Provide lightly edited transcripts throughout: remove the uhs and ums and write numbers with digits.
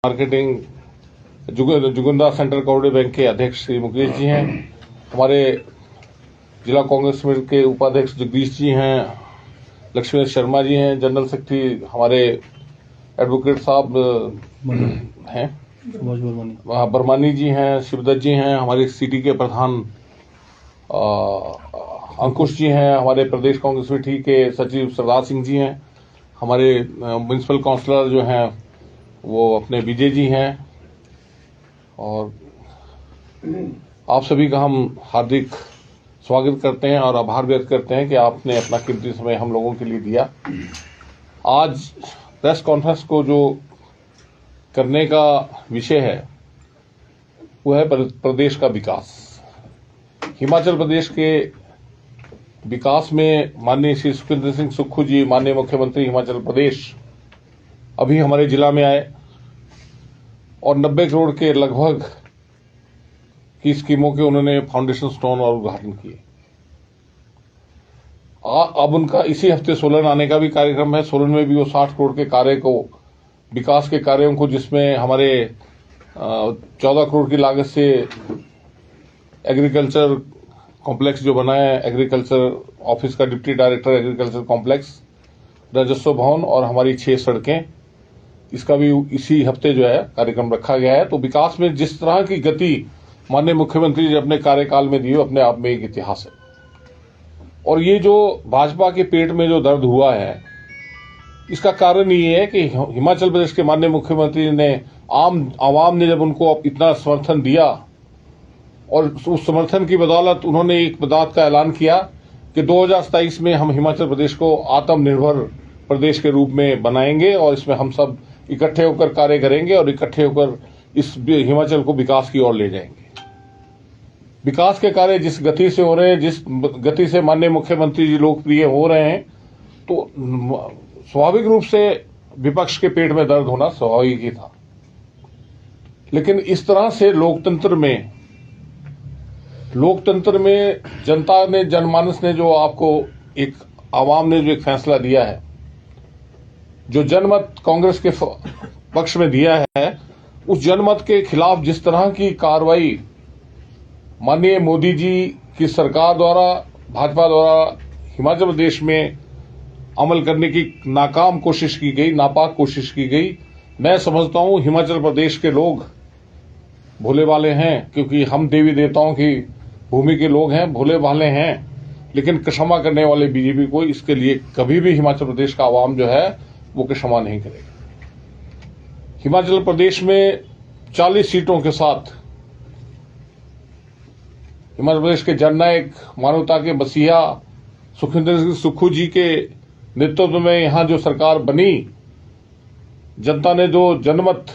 Marketing जुगुंदा central cooperative bank के अध्यक्ष श्री मुकेश जी हैं, हमारे जिला कांग्रेस समिति के उपाध्यक्ष जगदीश जी हैं, लक्ष्मी शर्मा जी हैं, जनरल सेक्रेटरी हमारे एडवोकेट साहब हैं, बरमानी जी हैं, शिवदत्त जी हैं, हमारे सिटी के प्रधान अंकुश जी हैं, हमारे प्रदेश कांग्रेस समिति के सचिव सरदार सिंह जी हैं, हमारे म्युनिसिपल काउंसलर जो हैं वो अपने विजय जी हैं, और आप सभी का हम हार्दिक स्वागत करते हैं और आभार व्यक्त करते हैं कि आपने अपना कीमती समय हम लोगों के लिए दिया। आज प्रेस कॉन्फ्रेंस को जो करने का विषय है वो है प्रदेश का विकास। हिमाचल प्रदेश के विकास में माननीय श्री सुखविंदर सिंह सुक्खू जी, माननीय मुख्यमंत्री हिमाचल प्रदेश, अभी हमारे जिला में आए और 90 करोड़ के लगभग की स्कीमों के उन्होंने फाउंडेशन स्टोन और उद्घाटन किए। अब उनका इसी हफ्ते सोलन आने का भी कार्यक्रम है। सोलन में भी वो 60 करोड़ के कार्य को, विकास के कार्यों को, जिसमें हमारे 14 करोड़ की लागत से एग्रीकल्चर कॉम्प्लेक्स जो बना है, एग्रीकल्चर ऑफिस का डिप्टी डायरेक्टर एग्रीकल्चर कॉम्प्लेक्स, राजस्व भवन और हमारी 6 सड़कें, इसका भी इसी हफ्ते जो है कार्यक्रम रखा गया है। तो विकास में जिस तरह की गति माननीय मुख्यमंत्री जी अपने कार्यकाल में दी, अपने आप में एक इतिहास है। और ये जो भाजपा के पेट में जो दर्द हुआ है, इसका कारण ये है कि हिमाचल प्रदेश के माननीय मुख्यमंत्री ने आवाम ने जब उनको इतना समर्थन दिया और उस समर्थन की बदौलत उन्होंने एक बात का ऐलान किया कि 2027 में हम हिमाचल प्रदेश को आत्मनिर्भर प्रदेश के रूप में बनाएंगे और इसमें हम सब इकट्ठे होकर कार्य करेंगे और इकट्ठे होकर इस हिमाचल को विकास की ओर ले जाएंगे। विकास के कार्य जिस गति से हो रहे हैं, जिस गति से माननीय मुख्यमंत्री जी लोकप्रिय हो रहे हैं, तो स्वाभाविक रूप से विपक्ष के पेट में दर्द होना स्वाभाविक ही था। लेकिन इस तरह से लोकतंत्र में जनता ने, जनमानस ने जो आपको एक आवाम ने जो एक फैसला दिया है, जो जनमत कांग्रेस के पक्ष में दिया है, उस जनमत के खिलाफ जिस तरह की कार्रवाई माननीय मोदी जी की सरकार द्वारा, भाजपा द्वारा हिमाचल प्रदेश में अमल करने की नाकाम कोशिश की गई, नापाक कोशिश की गई, मैं समझता हूं हिमाचल प्रदेश के लोग भोले भाले हैं, क्योंकि हम देवी देवताओं की भूमि के लोग हैं, भोले भाले हैं, लेकिन क्षमा करने वाले बीजेपी को इसके लिए कभी भी हिमाचल प्रदेश का आवाम जो है वो क्षमा नहीं करेगा। हिमाचल प्रदेश में 40 सीटों के साथ हिमाचल प्रदेश के जननायक, मानवता के मसीहा सुखविंदर सिंह सुक्खू जी के नेतृत्व में यहां जो सरकार बनी, जनता ने जो जनमत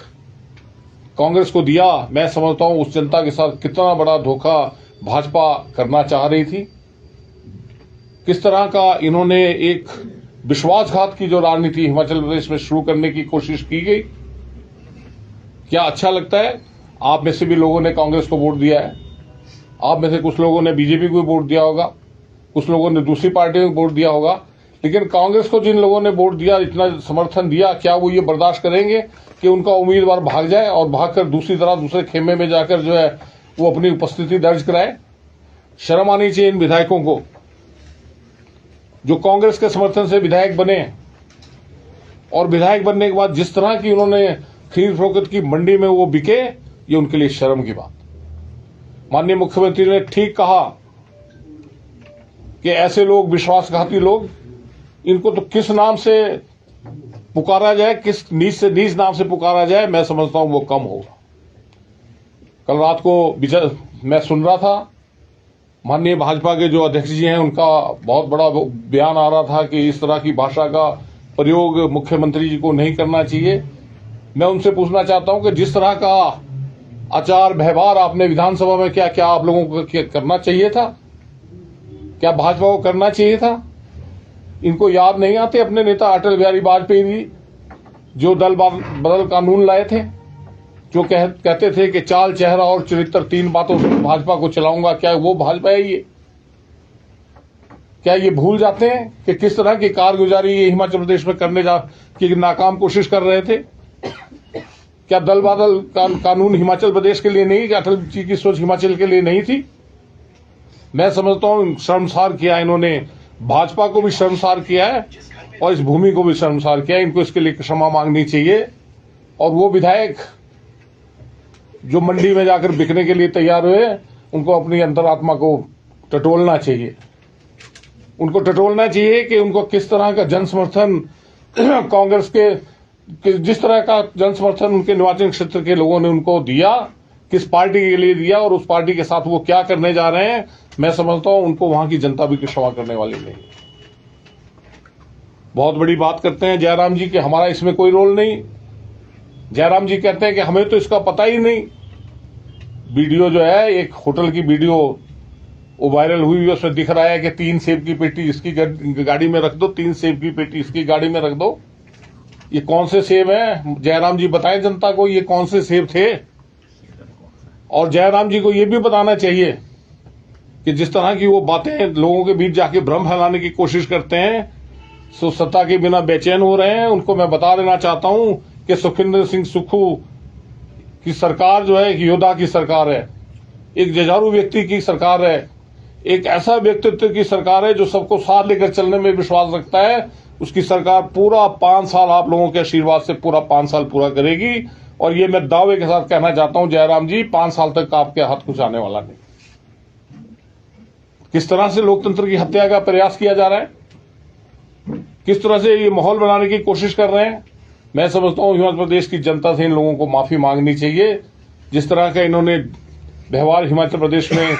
कांग्रेस को दिया, मैं समझता हूं उस जनता के साथ कितना बड़ा धोखा भाजपा करना चाह रही थी। किस तरह का इन्होंने एक विश्वासघात की जो राजनीति हिमाचल प्रदेश में शुरू करने की कोशिश की गई। क्या अच्छा लगता है? आप में से भी लोगों ने कांग्रेस को वोट दिया है, आप में से कुछ लोगों ने बीजेपी को वोट दिया होगा, कुछ लोगों ने दूसरी पार्टियों को वोट दिया होगा, लेकिन कांग्रेस को जिन लोगों ने वोट दिया, इतना समर्थन दिया, क्या वो ये बर्दाश्त करेंगे कि उनका उम्मीदवार भाग जाए और भागकर दूसरी तरह दूसरे खेमे में जाकर जो है वो अपनी उपस्थिति दर्ज कराए? शर्म आनी चाहिए इन विधायकों को जो कांग्रेस के समर्थन से विधायक बने, और विधायक बनने के बाद जिस तरह की उन्होंने खरीद फरोख्त की मंडी में वो बिके, ये उनके लिए शर्म की बात। माननीय मुख्यमंत्री ने ठीक कहा कि ऐसे लोग, विश्वासघाती लोग, इनको तो किस नाम से पुकारा जाए, किस नीच से नीच नाम से पुकारा जाए, मैं समझता हूं वो कम होगा। कल रात को मैं सुन रहा था, माननीय भाजपा के जो अध्यक्ष जी हैं उनका बहुत बड़ा बयान आ रहा था कि इस तरह की भाषा का प्रयोग मुख्यमंत्री जी को नहीं करना चाहिए। मैं उनसे पूछना चाहता हूं कि जिस तरह का आचार व्यवहार आपने विधानसभा में क्या आप लोगों को करना चाहिए था? क्या भाजपा को करना चाहिए था? इनको याद नहीं आते अपने नेता अटल बिहारी वाजपेयी जी जो दल बदल कानून लाए थे, जो कहते थे कि चाल, चेहरा और चरित्र 3 बातों से भाजपा को चलाऊंगा? क्या वो भाजपा है ये? क्या ये भूल जाते हैं कि किस तरह की कारगुजारी ये हिमाचल प्रदेश में करने की नाकाम कोशिश कर रहे थे? क्या दल बदल कानून हिमाचल प्रदेश के लिए नहीं, क्या अटल जी की सोच हिमाचल के लिए नहीं थी? मैं समझता हूं शर्मसार किया इन्होंने, भाजपा को भी शर्मसार किया है और इस भूमि को भी शर्मसार किया है। इनको इसके लिए क्षमा मांगनी चाहिए। और वो विधायक जो मंडी में जाकर बिकने के लिए तैयार हुए, उनको अपनी अंतरात्मा को टटोलना चाहिए। उनको टटोलना चाहिए कि उनको किस तरह का जन समर्थन कांग्रेस के जिस तरह का जन समर्थन उनके निर्वाचन क्षेत्र के लोगों ने उनको दिया, किस पार्टी के लिए दिया और उस पार्टी के साथ वो क्या करने जा रहे हैं, मैं समझता हूं उनको वहां की जनता भी क्षमा करने वाली नहीं। बहुत बड़ी बात करते हैं जयराम जी कि हमारा इसमें कोई रोल नहीं। जयराम जी कहते हैं कि हमें तो इसका पता ही नहीं। वीडियो जो है, एक होटल की वीडियो वो वायरल हुई है, उसमें दिख रहा है कि 3 सेब की पेटी इसकी गाड़ी में रख दो, 3 सेब की पेटी इसकी गाड़ी में रख दो। ये कौन से सेब हैं? जयराम जी बताएं जनता को ये कौन से सेब थे। और जयराम जी को ये भी बताना चाहिए कि जिस तरह की वो बातें लोगों के बीच जाके भ्रम फैलाने की कोशिश करते हैं, सो सत्ता के बिना बेचैन हो रहे हैं। उनको मैं बता देना चाहता हूं कि सुखविंदर सिंह सुक्खू की सरकार जो है एक योद्धा की सरकार है, एक जुझारू व्यक्ति की सरकार है, एक ऐसा व्यक्तित्व की सरकार है जो सबको साथ लेकर चलने में विश्वास रखता है। उसकी सरकार पूरा 5 साल आप लोगों के आशीर्वाद से पूरा 5 साल पूरा करेगी। और ये मैं दावे के साथ कहना चाहता हूं जयराम जी, 5 साल तक आपके हाथ कुछ आने वाला नहीं। किस तरह से लोकतंत्र की हत्या का प्रयास किया जा रहा है, किस तरह से ये माहौल बनाने की कोशिश कर रहे हैं, मैं समझता हूं हिमाचल प्रदेश की जनता से इन लोगों को माफी मांगनी चाहिए। जिस तरह का इन्होंने व्यवहार हिमाचल प्रदेश में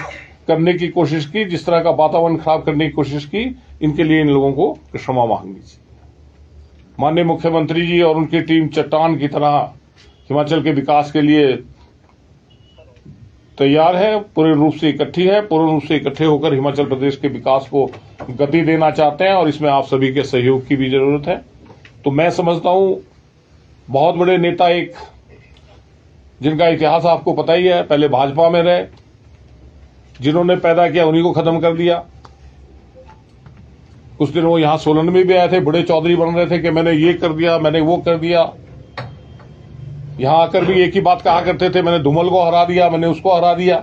करने की कोशिश की, जिस तरह का वातावरण खराब करने की कोशिश की, इनके लिए इन लोगों को क्षमा मांगनी चाहिए। माननीय मुख्यमंत्री जी और उनकी टीम चट्टान की तरह हिमाचल के विकास के लिए तैयार है, पूर्ण रूप से इकट्ठी है, पूर्ण रूप से इकट्ठे होकर हिमाचल प्रदेश के विकास को गति देना चाहते हैं और इसमें आप सभी के सहयोग की भी जरूरत है। तो मैं समझता हूं बहुत बड़े नेता, एक जिनका इतिहास आपको पता ही है, पहले भाजपा में रहे, जिन्होंने पैदा किया उन्हीं को खत्म कर दिया। कुछ दिन वो यहां सोलन में भी आए थे, बड़े चौधरी बन रहे थे कि मैंने ये कर दिया, मैंने वो कर दिया। यहां आकर भी एक ही बात कहा करते थे, मैंने धूमल को हरा दिया, मैंने उसको हरा दिया।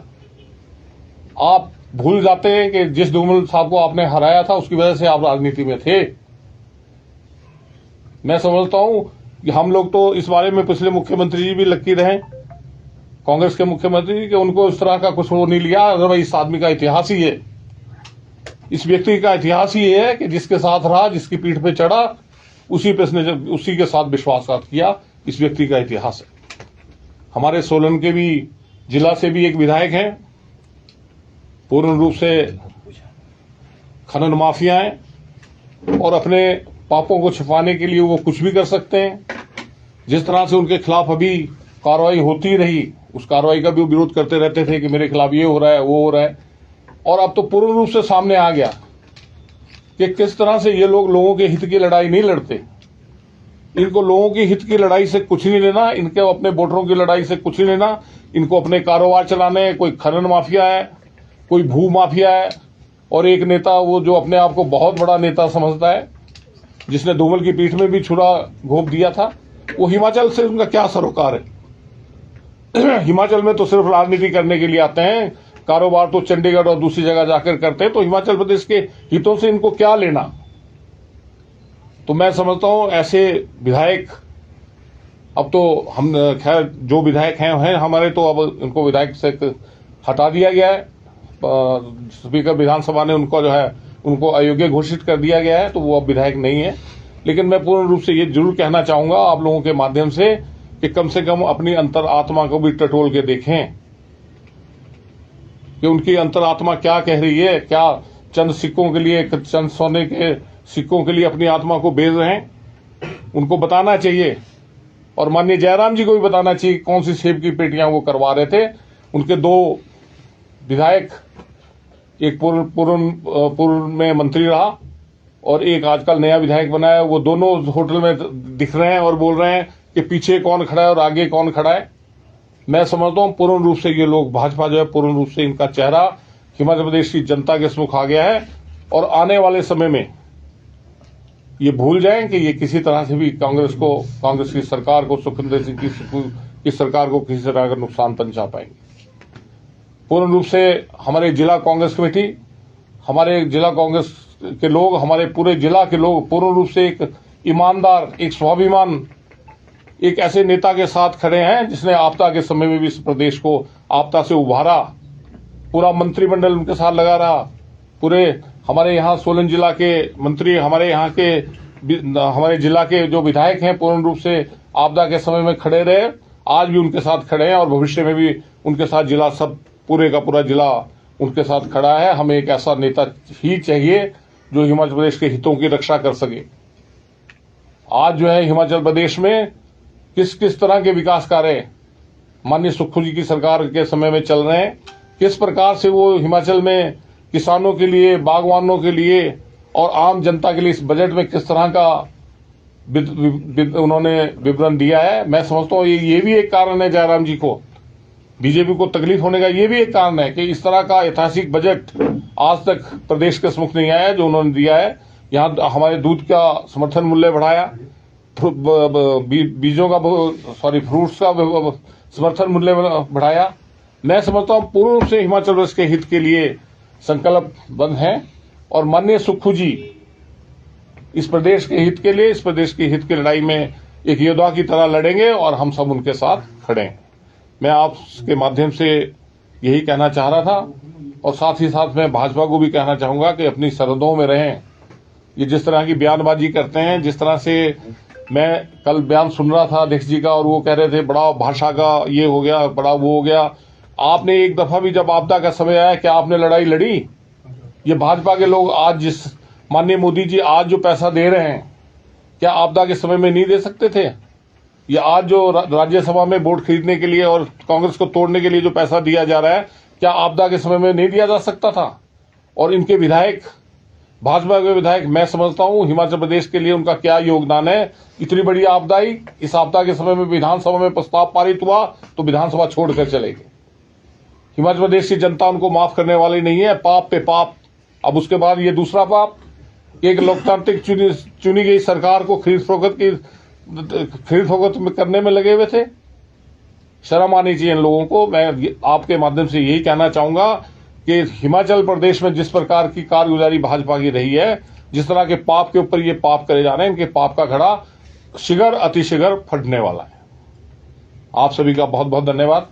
आप भूल जाते हैं कि जिस धूमल साहब को आपने हराया था उसकी वजह से आप राजनीति में थे। मैं समझता हूं कि हम लोग तो इस बारे में पिछले मुख्यमंत्री जी भी लकी रहे, कांग्रेस के मुख्यमंत्री, कि उनको इस तरह का कुछ हो नहीं लिया। अगर इस आदमी का इतिहास ही है, इस व्यक्ति का इतिहास ही है कि जिसके साथ रहा, जिसकी पीठ पे चढ़ा, उसी के साथ विश्वासघात किया। इस व्यक्ति का इतिहास है। हमारे सोलन के भी जिला से भी एक विधायक हैं, पूर्ण रूप से खनन माफिया हैं और अपने पापों को छिपाने के लिए वो कुछ भी कर सकते हैं। जिस तरह से उनके खिलाफ अभी कार्रवाई होती रही, उस कार्रवाई का भी विरोध करते रहते थे कि मेरे खिलाफ ये हो रहा है, वो हो रहा है। और अब तो पूर्ण रूप से सामने आ गया कि किस तरह से ये लोग लोगों के हित की लड़ाई नहीं लड़ते। इनको लोगों की हित की लड़ाई से कुछ नहीं लेना, इनके अपने वोटरों की लड़ाई से कुछ नहीं लेना। इनको अपने कारोबार चलाने, कोई खनन माफिया है, कोई भू माफिया है, और एक नेता वो जो अपने आप को बहुत बड़ा नेता समझता है, जिसने धूमल की पीठ में भी छुरा घोंप दिया था, वो हिमाचल से उनका क्या सरोकार है। हिमाचल में तो सिर्फ राजनीति करने के लिए आते हैं, कारोबार तो चंडीगढ़ और दूसरी जगह जाकर करते हैं, तो हिमाचल प्रदेश के हितों से इनको क्या लेना। तो मैं समझता हूं ऐसे विधायक, अब तो हम खैर जो विधायक हैं हमारे, तो अब इनको विधायक से हटा दिया गया है। स्पीकर विधानसभा ने उनको जो है उनको अयोग्य घोषित कर दिया गया है, तो वो अब विधायक नहीं है। लेकिन मैं पूर्ण रूप से ये जरूर कहना चाहूंगा आप लोगों के माध्यम से कि कम अपनी अंतर आत्मा को भी टटोल के देखें कि उनकी अंतर आत्मा क्या कह रही है। क्या चंद सिक्कों के लिए, चंद सोने के सिक्कों के लिए अपनी आत्मा को बेच रहे हैं? उनको बताना चाहिए। और माननीय जयराम जी को भी बताना चाहिए कौन सी सेब की पेटियां वो करवा रहे थे। उनके 2 विधायक, एक पूर्व में मंत्री रहा और एक आजकल नया विधायक बना है, वो दोनों होटल में दिख रहे हैं और बोल रहे हैं कि पीछे कौन खड़ा है और आगे कौन खड़ा है। मैं समझता हूं पूर्ण रूप से ये लोग, भाजपा जो है, पूर्ण रूप से इनका चेहरा हिमाचल प्रदेश की जनता के सम्मुख आ गया है। और आने वाले समय में ये भूल जाएं कि ये किसी तरह से भी कांग्रेस की सरकार को, सुखविंदर सिंह इस सरकार को किसी तरह का नुकसान पहुंचा पाएंगे। पूर्ण रूप से हमारे जिला कांग्रेस कमेटी, हमारे जिला कांग्रेस के लोग, हमारे पूरे जिला के लोग पूर्ण रूप से एक ईमानदार, एक स्वाभिमान, एक ऐसे नेता के साथ खड़े हैं जिसने आपदा के समय में भी इस प्रदेश को आपदा से उभारा। पूरा मंत्रिमंडल उनके साथ लगा रहा। पूरे हमारे यहाँ सोलन जिला के मंत्री, हमारे यहाँ के हमारे जिला के जो विधायक हैं, पूर्ण रूप से आपदा के समय में खड़े रहे। आज भी उनके साथ खड़े हैं और भविष्य में भी उनके साथ जिला सब पूरे का पूरा जिला उनके साथ खड़ा है। हमें एक ऐसा नेता ही चाहिए जो हिमाचल प्रदेश के हितों की रक्षा कर सके। आज जो है हिमाचल प्रदेश में किस किस तरह के विकास कार्य माननीय सुक्खू जी की सरकार के समय में चल रहे हैं, किस प्रकार से वो हिमाचल में किसानों के लिए, बागवानों के लिए और आम जनता के लिए इस बजट में किस तरह का उन्होंने विवरण दिया है। मैं समझता हूँ ये भी एक कारण है जयराम जी को, बीजेपी को तकलीफ होने का ये भी एक कारण है कि इस तरह का ऐतिहासिक बजट आज तक प्रदेश के सम्मुख नहीं आया जो उन्होंने दिया है। यहाँ हमारे दूध का समर्थन मूल्य बढ़ाया, बीजों का फ्रूट्स का समर्थन मूल्य बढ़ाया। मैं समझता हूँ पूर्ण रूप से हिमाचल प्रदेश के हित के लिए संकल्पबद्ध हैं और माननीय सुक्खू जी इस प्रदेश के हित के लिए, इस प्रदेश के हित की लड़ाई में एक योद्धा की तरह लड़ेंगे और हम सब उनके साथ खड़े हैं। मैं आपके माध्यम से यही कहना चाह रहा था और साथ ही साथ मैं भाजपा को भी कहना चाहूंगा कि अपनी सरहदों में रहें। ये जिस तरह की बयानबाजी करते हैं, जिस तरह से मैं कल बयान सुन रहा था अध्यक्ष जी का और वो कह रहे थे बड़ा भाषा का ये हो गया, बड़ा वो हो गया। आपने एक दफा भी जब आपदा का समय आया क्या आपने लड़ाई लड़ी? ये भाजपा के लोग आज जिस माननीय मोदी जी आज जो पैसा दे रहे हैं, क्या आपदा के समय में नहीं दे सकते थे? ये आज जो राज्यसभा में वोट खरीदने के लिए और कांग्रेस को तोड़ने के लिए जो पैसा दिया जा रहा है, क्या आपदा के समय में नहीं दिया जा सकता था? और इनके विधायक, भाजपा के विधायक, मैं समझता हूं हिमाचल प्रदेश के लिए उनका क्या योगदान है। इतनी बड़ी आपदा आई, इस आपदा के समय में विधानसभा में प्रस्ताव पारित हुआ तो विधानसभा छोड़कर चले गए। हिमाचल प्रदेश की जनता उनको माफ करने वाली नहीं है। पाप पे पाप। अब उसके बाद ये दूसरा पाप, एक लोकतांत्रिक चुनी गई सरकार को खरीद फरोख्त करने में लगे हुए थे। शर्म आनी चाहिए इन लोगों को। मैं आपके माध्यम से यही कहना चाहूंगा कि हिमाचल प्रदेश में जिस प्रकार की कारगुजारी भाजपा की रही है, जिस तरह के पाप के ऊपर ये पाप करे जा रहे हैं, इनके पाप का घड़ा शीघ्र अतिशीघ्र फटने वाला है। आप सभी का बहुत बहुत धन्यवाद।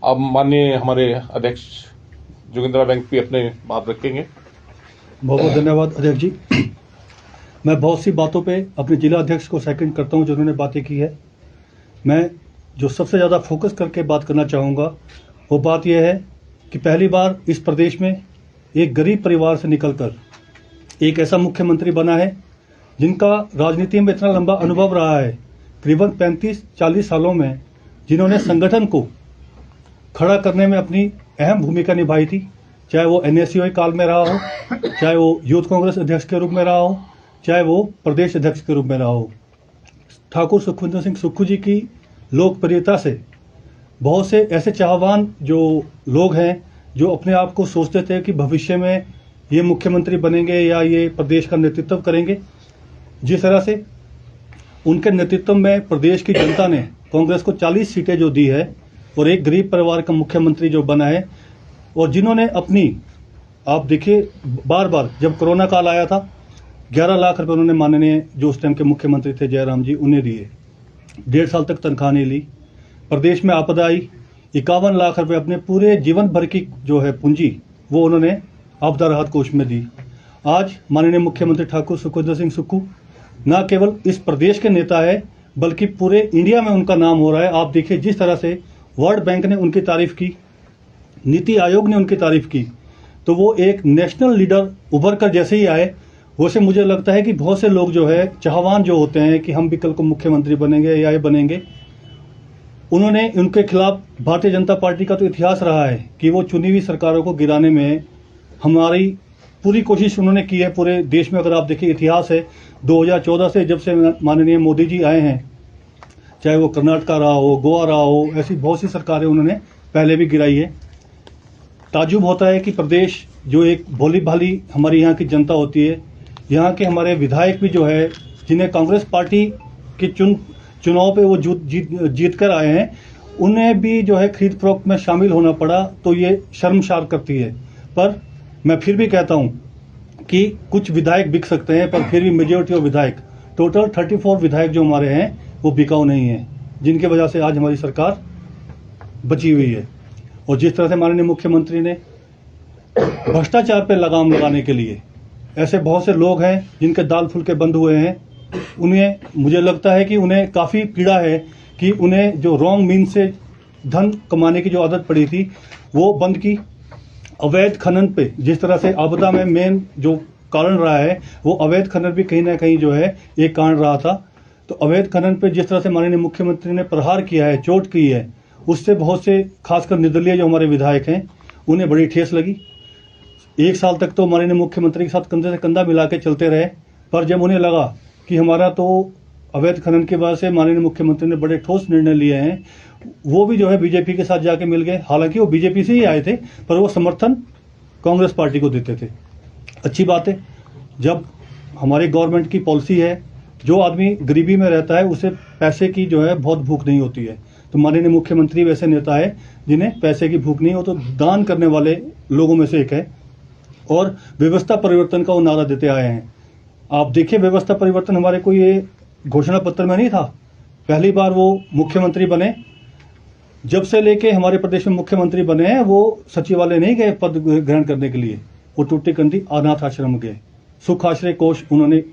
अब माननीय हमारे अध्यक्ष जोगिंद्रा बैंक भी अपने बात रखेंगे। बहुत बहुत धन्यवाद अध्यक्ष जी। मैं बहुत सी बातों पे अपने जिला अध्यक्ष को सेकंड करता हूं जो उन्होंने बातें की है। मैं जो सबसे ज़्यादा फोकस करके बात करना चाहूँगा वो बात यह है कि पहली बार इस प्रदेश में एक गरीब परिवार से निकलकर एक ऐसा मुख्यमंत्री बना है जिनका राजनीति में इतना लंबा अनुभव रहा है, करीबन 35-40 सालों में, जिन्होंने संगठन को खड़ा करने में अपनी अहम भूमिका निभाई थी। चाहे वो NSUI काल में रहा हो, चाहे वो यूथ कांग्रेस अध्यक्ष के रूप में रहा हो, चाहे वो प्रदेश अध्यक्ष के रूप में रहा हो। ठाकुर सुखविंदर सिंह सुक्खू जी की लोकप्रियता से बहुत से ऐसे चाहवान जो लोग हैं जो अपने आप को सोचते थे कि भविष्य में ये मुख्यमंत्री बनेंगे या ये प्रदेश का नेतृत्व करेंगे, जिस तरह से उनके नेतृत्व में प्रदेश की जनता ने कांग्रेस को 40 सीटें जो दी है और एक गरीब परिवार का मुख्यमंत्री जो बना है, और जिन्होंने अपनी, आप देखिए बार बार जब कोरोना काल आया था 11 लाख रुपए उन्होंने माननीय जो उस टाइम के मुख्यमंत्री थे जयराम जी, उन्हें दिए। 1.5 साल तक तनख्वाह नहीं ली। प्रदेश में आपदा आई, 51 लाख रुपए अपने पूरे जीवन भर की जो है पूंजी वो उन्होंने आपदा राहत कोष में दी। आज माननीय मुख्यमंत्री ठाकुर सुखविंदर सिंह सुक्खू न केवल इस प्रदेश के नेता है बल्कि पूरे इंडिया में उनका नाम हो रहा है। आप देखिए जिस तरह से वर्ल्ड बैंक ने उनकी तारीफ की, नीति आयोग ने उनकी तारीफ की, तो वो एक नेशनल लीडर उभर कर जैसे ही आए, वैसे मुझे लगता है कि बहुत से लोग जो है चाहवान जो होते हैं कि हम भी कल को मुख्यमंत्री बनेंगे या ये बनेंगे, उन्होंने उनके खिलाफ भारतीय जनता पार्टी का तो इतिहास रहा है कि वो चुनी हुई सरकारों को गिराने में हमारी पूरी कोशिश उन्होंने की है। पूरे देश में अगर आप देखिए इतिहास है, 2014 से जब से माननीय मोदी जी आए हैं, चाहे वो कर्नाटका रहा हो, गोवा रहा हो, ऐसी बहुत सी सरकारें उन्होंने पहले भी गिराई है। ताज्जुब होता है कि प्रदेश जो एक भोली भाली हमारी यहाँ की जनता होती है, यहाँ के हमारे विधायक भी जो है जिन्हें कांग्रेस पार्टी के चुनाव पे वो जीत कर आए हैं, उन्हें भी जो है खरीद फरोख्त में शामिल होना पड़ा, तो ये शर्मसार करती है। पर मैं फिर भी कहता हूं कि कुछ विधायक बिक सकते हैं, पर फिर भी मेजोरिटी ऑफ विधायक, टोटल 34 विधायक जो हमारे हैं वो बिकाऊ नहीं है, जिनकी वजह से आज हमारी सरकार बची हुई है। और जिस तरह से माननीय मुख्यमंत्री ने भ्रष्टाचार पर लगाम लगाने के लिए, ऐसे बहुत से लोग हैं जिनके दाल फुलके बंद हुए हैं, उन्हें, मुझे लगता है कि उन्हें काफ़ी पीड़ा है कि उन्हें जो रॉन्ग मीन से धन कमाने की जो आदत पड़ी थी वो बंद की। अवैध खनन पे जिस तरह से आपदा में मेन जो कारण रहा है, वो अवैध खनन भी कहीं ना कहीं जो है एक कारण रहा था। तो अवैध खनन पे जिस तरह से माननीय मुख्यमंत्री ने प्रहार किया है, चोट की है, उससे बहुत से खासकर निर्दलीय जो हमारे विधायक हैं उन्हें बड़ी ठेस लगी। 1 साल तक तो माननीय मुख्यमंत्री के साथ कंधे से कंधा मिला के चलते रहे, पर जब उन्हें लगा कि हमारा तो अवैध खनन की वजह से माननीय मुख्यमंत्री ने बड़े ठोस निर्णय लिए हैं, वो भी जो है बीजेपी के साथ जाके मिल गए। हालांकि वो बीजेपी से ही आए थे, पर वो समर्थन कांग्रेस पार्टी को देते थे। अच्छी बात है, जब हमारी गवर्नमेंट की पॉलिसी है, जो आदमी गरीबी में रहता है उसे पैसे की जो है बहुत भूख नहीं होती है। तो माननीय मुख्यमंत्री वैसे नेता है जिन्हें पैसे की भूख नहीं हो, तो दान करने वाले लोगों में से एक है। और व्यवस्था परिवर्तन का वो नारा देते आए हैं। आप देखिए, व्यवस्था परिवर्तन हमारे कोई ये घोषणा पत्र में नहीं था। पहली बार वो मुख्यमंत्री बने, जब से लेके हमारे प्रदेश में मुख्यमंत्री बने हैं, वो सचिवालय नहीं गए पद ग्रहण करने के लिए, वो टूटी कंदी अनाथ आश्रम गए। सुख आश्रय कोष उन्होंने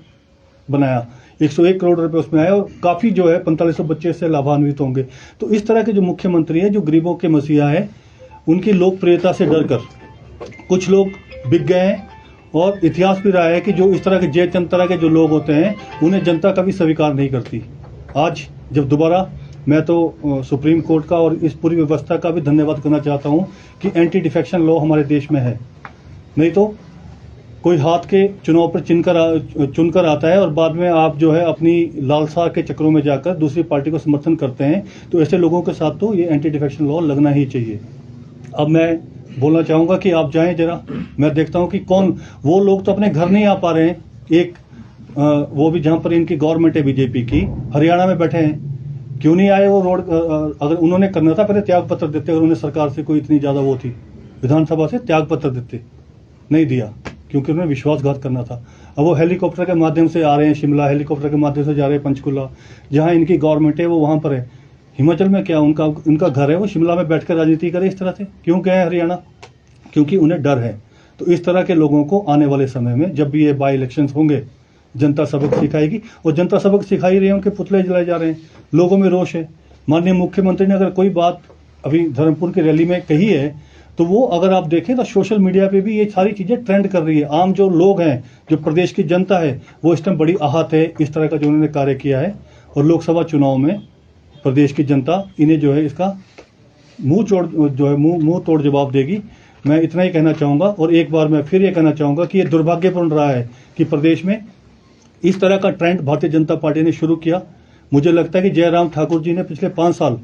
बनाया, 101 करोड़ रुपए उसमें आए और काफी जो है 4500 बच्चे इससे लाभान्वित होंगे। तो इस तरह के जो मुख्यमंत्री है, जो गरीबों के मसीहा है, उनकी लोकप्रियता से डरकर कुछ लोग बिक गए हैं। और इतिहास भी रहा है कि जो इस तरह के जय चंद तरह के जो लोग होते हैं, उन्हें जनता कभी स्वीकार नहीं करती। आज जब दोबारा, मैं तो सुप्रीम कोर्ट का और इस पूरी व्यवस्था का भी धन्यवाद करना चाहता हूं कि एंटी डिफेक्शन लॉ हमारे देश में है। नहीं तो कोई हाथ के चुनाव पर चुनकर आता है और बाद में आप जो है अपनी लालसा के चक्रों में जाकर दूसरी पार्टी को समर्थन करते हैं। तो ऐसे लोगों के साथ तो ये एंटी डिफेक्शन लॉ लगना ही चाहिए। अब मैं बोलना चाहूंगा कि आप जाएं जरा, मैं देखता हूं कि कौन वो लोग तो अपने घर नहीं आ पा रहे हैं। एक वो भी जहां पर इनकी गवर्नमेंट है बीजेपी की, हरियाणा में बैठे हैं, क्यों नहीं आए वो रोड? अगर उन्होंने करना था पहले त्याग पत्र देते, अगर उन्हें सरकार से कोई इतनी ज्यादा वो थी, विधानसभा से त्याग पत्र देते, नहीं दिया क्योंकि उन्हें विश्वासघात करना था। अब वो हेलीकॉप्टर के माध्यम से आ रहे हैं शिमला, हेलीकॉप्टर के माध्यम से जा रहे हैं पंचकुला, जहां इनकी गवर्नमेंट है वो वहां पर है। हिमाचल में क्या उनका घर है, वो शिमला में बैठकर राजनीति करे इस तरह से? क्यों गए हरियाणा? क्योंकि उन्हें डर है। तो इस तरह के लोगों को आने वाले समय में जब भी ये बाई इलेक्शन होंगे, जनता सबक सिखाएगी। और जनता सबक सिखाई रही है, उनके पुतले जलाए जा रहे हैं, लोगों में रोष है। माननीय मुख्यमंत्री ने अगर कोई बात अभी धर्मपुर की रैली में कही है, तो वो अगर आप देखें तो सोशल मीडिया पे भी ये सारी चीजें ट्रेंड कर रही है। आम जो लोग हैं, जो प्रदेश की जनता है, वो इस टाइम बड़ी आहत है इस तरह का जो उन्होंने कार्य किया है। और लोकसभा चुनाव में प्रदेश की जनता इन्हें जो है इसका मुंह तोड़ जवाब देगी। मैं इतना ही कहना चाहूंगा। और एक बार मैं फिर ये कहना चाहूंगा कि ये दुर्भाग्यपूर्ण रहा है कि प्रदेश में इस तरह का ट्रेंड भारतीय जनता पार्टी ने शुरू किया। मुझे लगता है कि जयराम ठाकुर जी ने पिछले 5 साल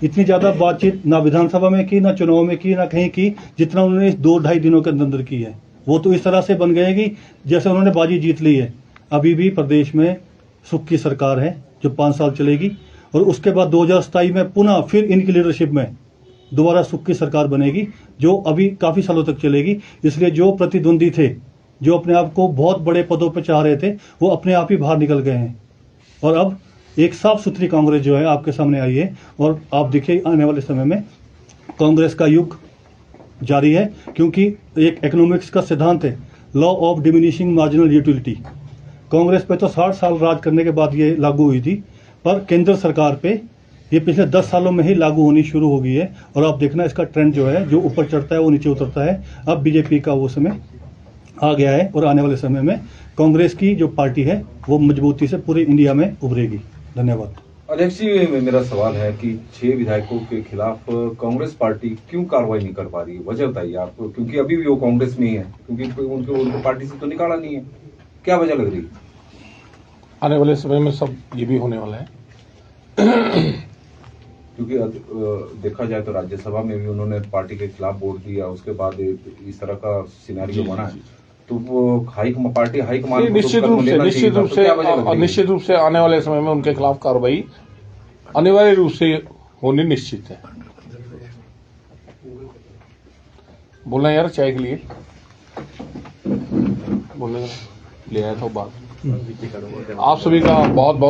इतनी ज्यादा बातचीत ना विधानसभा में की, ना चुनाव में की, ना कहीं की, जितना उन्होंने इस 2-2.5 दिनों के अंदर की है। वो तो इस तरह से बन गए कि जैसे उन्होंने बाजी जीत ली है। अभी भी प्रदेश में सुख की सरकार है जो 5 साल चलेगी, और उसके बाद 2027 में पुनः फिर इनकी लीडरशिप में दोबारा सुख की सरकार बनेगी, जो अभी काफी सालों तक चलेगी। इसलिए जो प्रतिद्वंदी थे, जो अपने आप को बहुत बड़े पदों पर चाह रहे थे, वो अपने आप ही बाहर निकल गए हैं। और अब एक साफ सुथरी कांग्रेस जो है आपके सामने आई है। और आप देखिए आने वाले समय में कांग्रेस का युग जारी है, क्योंकि एक इकोनॉमिक्स का सिद्धांत है, law of diminishing marginal utility. Congress पे तो 60 साल राज करने के बाद ये लागू हुई थी, पर केंद्र सरकार पे ये पिछले 10 सालों में ही लागू होनी शुरू हो गई है। और आप देखना इसका ट्रेंड जो है, जो ऊपर चढ़ता है वो नीचे उतरता है। अब बीजेपी का वो समय आ गया है और आने वाले समय में कांग्रेस की जो पार्टी है वो मजबूती से पूरे इंडिया में उभरेगी। धन्यवाद। अध्यक्ष जी, मेरा सवाल है कि 6 विधायकों के खिलाफ कांग्रेस पार्टी क्यों कार्रवाई नहीं कर पा रही है? वजह बताइए आप, क्योंकि अभी भी वो कांग्रेस में ही है, क्योंकि उनको पार्टी से तो निकाला नहीं है। क्या वजह लग रही है? आने वाले समय में सब ये भी होने वाला है। क्योंकि देखा जाए तो राज्यसभा में भी उन्होंने पार्टी के खिलाफ वोट दिया, उसके बाद इस तरह का सिनेरियो बना है। तो वो पार्टी हाईकमान निश्चित रूप से आने वाले समय में उनके खिलाफ कार्रवाई अनिवार्य रूप से होनी निश्चित है। बोलना यार चाय के लिए बोलने ले आया था बात। आप सभी का बहुत बहुत